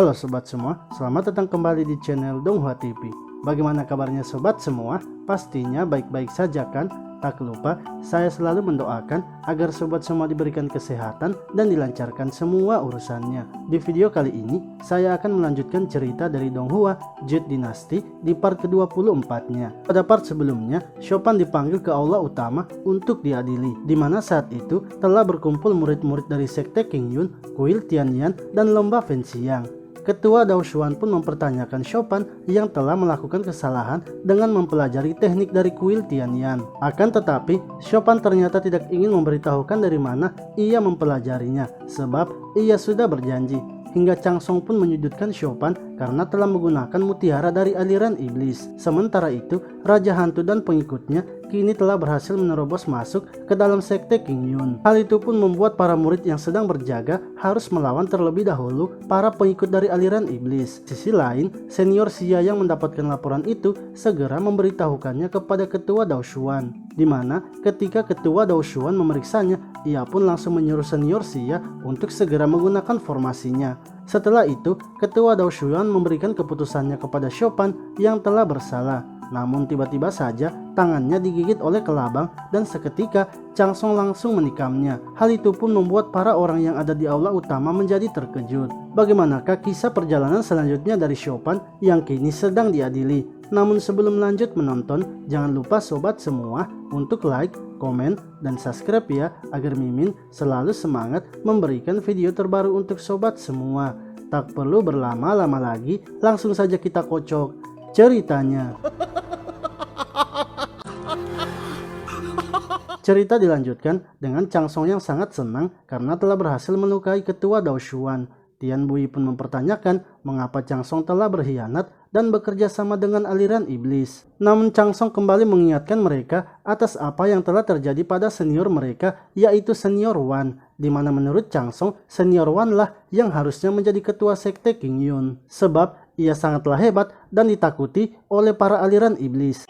Halo sobat semua, selamat datang kembali di channel Donghua TV. Bagaimana kabarnya sobat semua? Pastinya baik-baik saja kan? Tak lupa, saya selalu mendoakan agar sobat semua diberikan kesehatan dan dilancarkan semua urusannya. Di video kali ini, saya akan melanjutkan cerita dari Donghua Jade Dynasty di part ke-24-nya. Pada part sebelumnya, Chopin dipanggil ke aula utama untuk diadili, di mana saat itu telah berkumpul murid-murid dari sekte Qingyun, kuil Tianyan, dan lomba Fenxiang. Ketua Dao Xuan pun mempertanyakan Chopin yang telah melakukan kesalahan dengan mempelajari teknik dari kuil Tianyan. Akan tetapi, Chopin ternyata tidak ingin memberitahukan dari mana ia mempelajarinya, sebab ia sudah berjanji. Hingga Changsong pun menyudutkan Chopin karena telah menggunakan mutiara dari aliran iblis. Sementara itu, Raja Hantu dan pengikutnya kini telah berhasil menerobos masuk ke dalam sekte Qingyun. Hal itu pun membuat para murid yang sedang berjaga harus melawan terlebih dahulu para pengikut dari aliran iblis. Sisi lain, senior Xia yang mendapatkan laporan itu segera memberitahukannya kepada Ketua Dao Xuan, di mana ketika Ketua Dao Xuan memeriksanya, ia pun langsung menyuruh senior Xia untuk segera menggunakan formasinya. Setelah itu, Ketua Dao Xuan memberikan keputusannya kepada Chopin yang telah bersalah. Namun tiba-tiba saja tangannya digigit oleh kelabang dan seketika Changsong langsung menikamnya. Hal itu pun membuat para orang yang ada di aula utama menjadi terkejut. Bagaimanakah kisah perjalanan selanjutnya dari Chopin yang kini sedang diadili? Namun sebelum lanjut menonton, jangan lupa sobat semua untuk like, komen, dan subscribe ya, agar Mimin selalu semangat memberikan video terbaru untuk sobat semua. Tak perlu berlama-lama lagi, langsung saja kita kocok ceritanya. Cerita dilanjutkan dengan Changsong yang sangat senang karena telah berhasil melukai Ketua Dao Xuan. Tian Bui pun mempertanyakan mengapa Changsong telah berkhianat dan bekerja sama dengan aliran iblis. Namun Changsong kembali mengingatkan mereka atas apa yang telah terjadi pada senior mereka, yaitu senior Wan, di mana menurut Changsong senior Wan lah yang harusnya menjadi ketua sekte Qingyun, sebab ia sangatlah hebat dan ditakuti oleh para aliran iblis.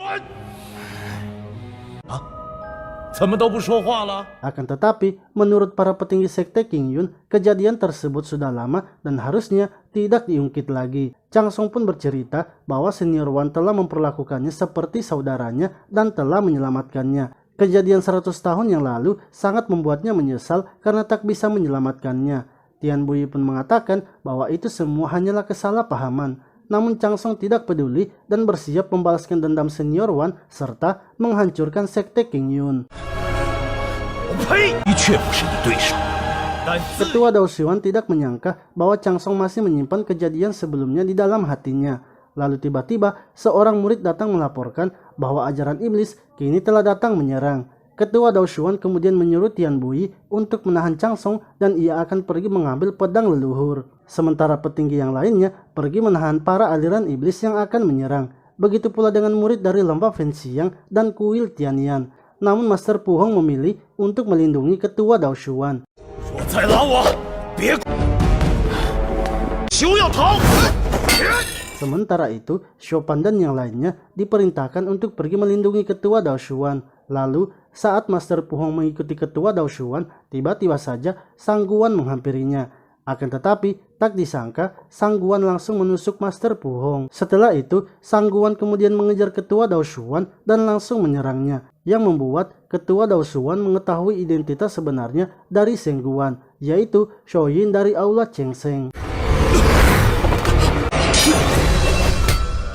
Akan tetapi, menurut para petinggi sekte Qingyun, kejadian tersebut sudah lama dan harusnya tidak diungkit lagi. Changsong pun bercerita bahwa senior Wan telah memperlakukannya seperti saudaranya dan telah menyelamatkannya. Kejadian 100 tahun yang lalu sangat membuatnya menyesal karena tak bisa menyelamatkannya. Tian Bui pun mengatakan bahwa itu semua hanyalah kesalahpahaman. Namun Changsong tidak peduli dan bersiap membalaskan dendam senior Wan serta menghancurkan sekte Qingyun. Ketua Dao Xuan tidak menyangka bahwa Changsong masih menyimpan kejadian sebelumnya di dalam hatinya. Lalu tiba-tiba seorang murid datang melaporkan bahwa ajaran iblis kini telah datang menyerang. Ketua Dao Xuan kemudian menyuruh Tian Bui untuk menahan Changsong dan ia akan pergi mengambil pedang leluhur. Sementara petinggi yang lainnya pergi menahan para aliran iblis yang akan menyerang. Begitu pula dengan murid dari lomba Fenxiang dan kuil Tianyan. Namun Master Pu Hong memilih untuk melindungi Ketua Dao Xuan. Sementara itu, Chopin dan yang lainnya diperintahkan untuk pergi melindungi Ketua Dao Xuan. Lalu, saat Master Pu Hong mengikuti Ketua Dao Xuan, tiba-tiba saja Sang Guan menghampirinya. Akan tetapi, tak disangka Sang Guan langsung menusuk Master Pu Hong. Setelah itu, Sang Guan kemudian mengejar Ketua Dao Xuan dan langsung menyerangnya, yang membuat Ketua Dao Xuan mengetahui identitas sebenarnya dari Seng Guan, yaitu Shoyin dari aula Chengsheng.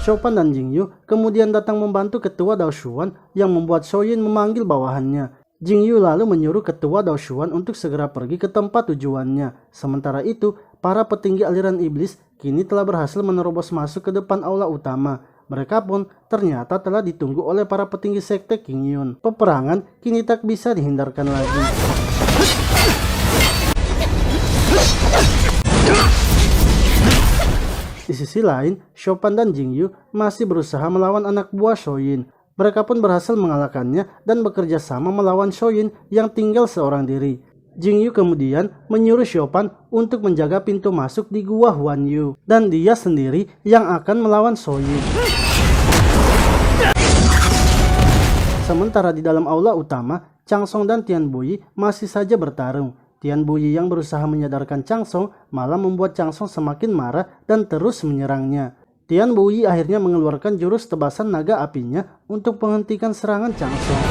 Chopin dan Jingyu kemudian datang membantu Ketua Dao Xuan yang membuat Shoyin memanggil bawahannya. Jingyu lalu menyuruh Ketua Dao Xuan untuk segera pergi ke tempat tujuannya. Sementara itu, para petinggi aliran iblis kini telah berhasil menerobos masuk ke depan aula utama. Mereka pun ternyata telah ditunggu oleh para petinggi sekte Qingyun. Peperangan kini tak bisa dihindarkan lagi. Di sisi lain, Chopin dan Jingyu masih berusaha melawan anak buah Shoyin. Mereka pun berhasil mengalahkannya dan bekerja sama melawan Shoyin yang tinggal seorang diri. Jingyu kemudian menyuruh Chopin untuk menjaga pintu masuk di gua Huanyu, dan dia sendiri yang akan melawan Shoyin. Sementara di dalam aula utama, Changsong dan Tian Bui masih saja bertarung. Tian Buyi yang berusaha menyadarkan Changsong malah membuat Changsong semakin marah dan terus menyerangnya. Tian Buyi akhirnya mengeluarkan jurus tebasan naga apinya untuk menghentikan serangan Changsong.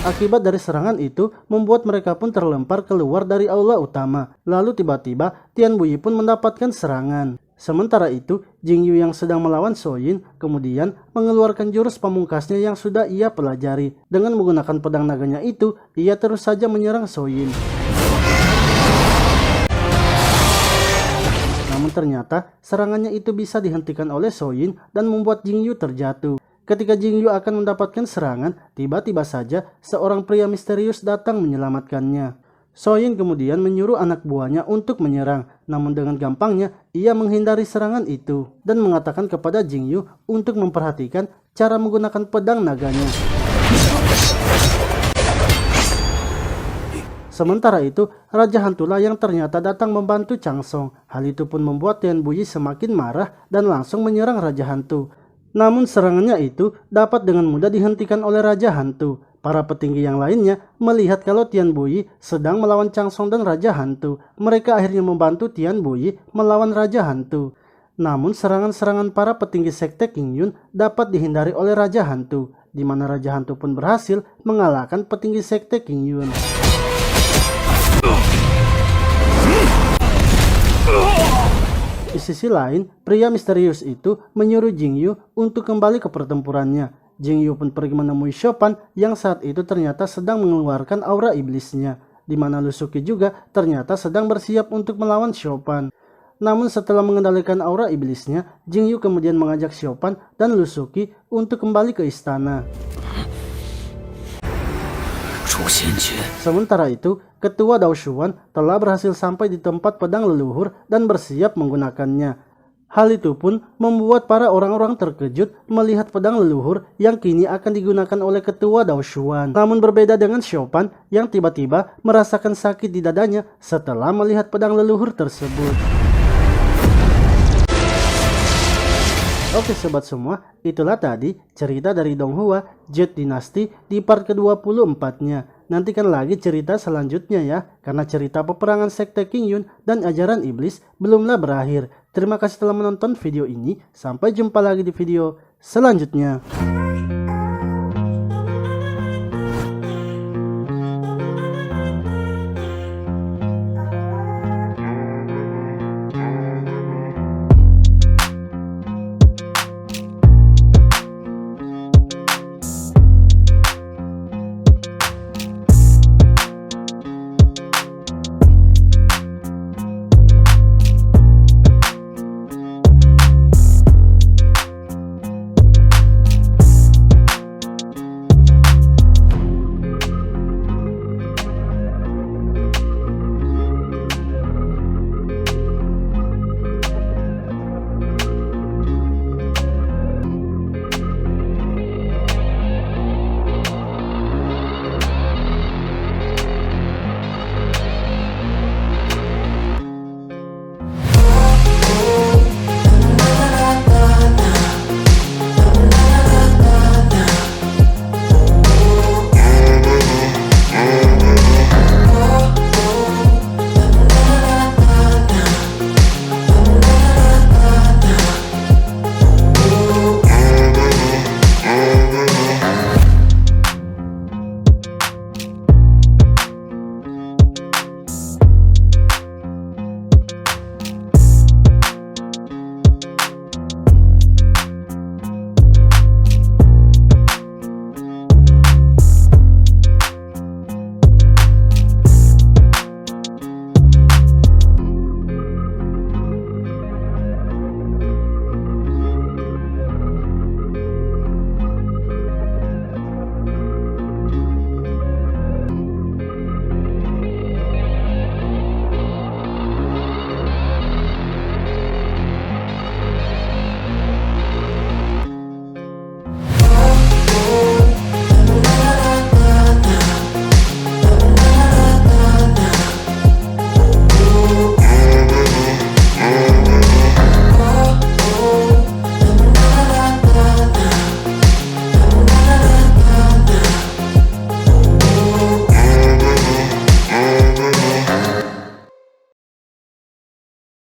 Akibat dari serangan itu membuat mereka pun terlempar keluar dari aula utama. Lalu tiba-tiba Tian Buyi pun mendapatkan serangan. Sementara itu, Jing Yu yang sedang melawan Soyin kemudian mengeluarkan jurus pamungkasnya yang sudah ia pelajari. Dengan menggunakan pedang naganya itu, ia terus saja menyerang Soyin. Namun ternyata serangannya itu bisa dihentikan oleh Soyin dan membuat Jing Yu terjatuh. Ketika Jing Yu akan mendapatkan serangan, tiba-tiba saja seorang pria misterius datang menyelamatkannya. Soyin kemudian menyuruh anak buahnya untuk menyerang, namun dengan gampangnya ia menghindari serangan itu dan mengatakan kepada Jing Yu untuk memperhatikan cara menggunakan pedang naganya. Sementara itu, Raja Hantulah yang ternyata datang membantu Changsong. Hal itu pun membuat Tian Buyi semakin marah dan langsung menyerang Raja Hantu. Namun serangannya itu dapat dengan mudah dihentikan oleh Raja Hantu. Para petinggi yang lainnya melihat kalau Tian Buyi sedang melawan Changsong dan Raja Hantu. Mereka akhirnya membantu Tian Buyi melawan Raja Hantu. Namun serangan-serangan para petinggi sekte Qingyun dapat dihindari oleh Raja Hantu, di mana Raja Hantu pun berhasil mengalahkan petinggi sekte Qingyun. Di sisi lain, pria misterius itu menyuruh Jing Yu untuk kembali ke pertempurannya. Jing Yu pun pergi menemui Shopan yang saat itu ternyata sedang mengeluarkan aura iblisnya, di mana Lusuki juga ternyata sedang bersiap untuk melawan Shopan. Namun setelah mengendalikan aura iblisnya, Jing Yu kemudian mengajak Shopan dan Lusuki untuk kembali ke istana. Sementara itu, Ketua Dao Shuan telah berhasil sampai di tempat pedang leluhur dan bersiap menggunakannya. Hal itu pun membuat para orang-orang terkejut melihat pedang leluhur yang kini akan digunakan oleh Ketua Dao Shuan. Namun berbeda dengan Shopan yang tiba-tiba merasakan sakit di dadanya setelah melihat pedang leluhur tersebut. Oke sobat semua, itulah tadi cerita dari Donghua Jet Dynasty di part ke-24-nya. Nantikan lagi cerita selanjutnya ya, karena cerita peperangan sekte Qingyun dan ajaran iblis belumlah berakhir. Terima kasih telah menonton video ini, sampai jumpa lagi di video selanjutnya.